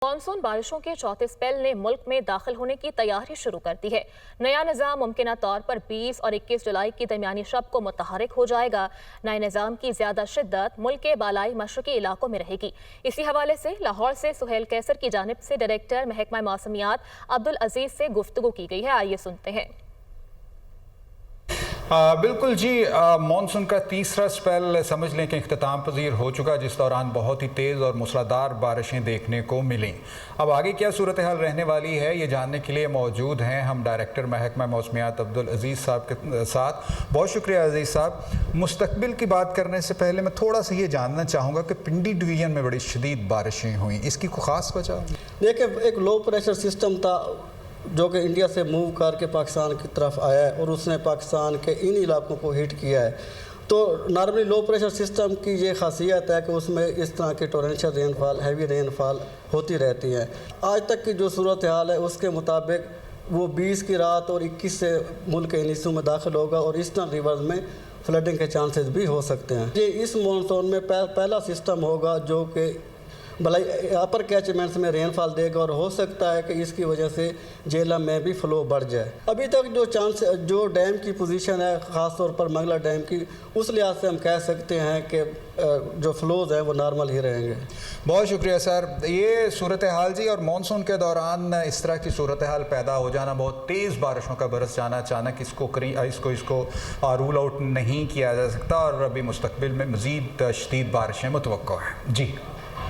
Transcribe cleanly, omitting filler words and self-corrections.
Monsoon बारिशों के चौथे स्पेल ने मुल्क में दाखिल होने की तैयारी शुरू कर दी है। नया निज़ाम मुमकिना तौर पर 20 और 21 जुलाई की दरमियानी शब को मुतहरिक हो जाएगा। नए निज़ाम की ज्यादा शिद्दत मुल्क के बालाई मशरकी इलाकों में रहेगी। इसी हवाले से लाहौर से सुहेल कैसर की जानिब से डायरेक्टर महकमा मौसमियात अब्दुल अजीज से गुफ्तगू की गई है। आइए सुनते हैं। बिल्कुल जी, मानसून का तीसरा स्पेल समझ लें कि इख्तिताम पजीर हो चुका, जिस दौरान बहुत ही तेज़ और मूसलाधार बारिशें देखने को मिलीं। अब आगे क्या सूरत हाल रहने वाली है, ये जानने के लिए मौजूद हैं हम डायरेक्टर महकमा मौसमियात अब्दुल अजीज़ साहब के साथ। बहुत शुक्रिया अजीज़ साहब। मुस्तकबिल की बात करने से पहले मैं थोड़ा सा ये जानना चाहूँगा कि पिंडी डिवीज़न में बड़ी शदीद बारिशें हुई, इसकी कोई ख़ास वजह? देखिए, एक लो प्रेशर सिस्टम था जो कि इंडिया से मूव करके पाकिस्तान की तरफ आया है और उसने पाकिस्तान के इन इलाकों को हिट किया है। तो नॉर्मली लो प्रेशर सिस्टम की ये खासियत है कि उसमें इस तरह की टोरेंशियल रेनफॉल, हैवी रेनफॉल होती रहती है। आज तक की जो सूरत हाल है उसके मुताबिक वो 20 की रात और 21 से मुल्क के इन हिस्सों में दाखिल होगा और ईस्टर्न रिवर्स में फ्लडिंग के चांसेस भी हो सकते हैं। ये इस मानसून में पहला सिस्टम होगा जो कि भलाई अपर कैचमेंट्स में रेनफॉल देगा और हो सकता है कि इसकी वजह से झेलम में भी फ्लो बढ़ जाए। अभी तक जो डैम की पोजीशन है, ख़ास तौर पर मंगला डैम की, उस लिहाज से हम कह सकते हैं कि जो फ्लोज हैं वो नॉर्मल ही रहेंगे। बहुत शुक्रिया सर। ये सूरत हाल जी, और मानसून के दौरान इस तरह की सूरत हाल पैदा हो जाना, बहुत तेज़ बारिशों का बरस जाना अचानक, इसको रूल आउट नहीं किया जा सकता और अभी मुस्तकबिल में मज़ीद शदीद बारिशें मुतवक्को हैं जी।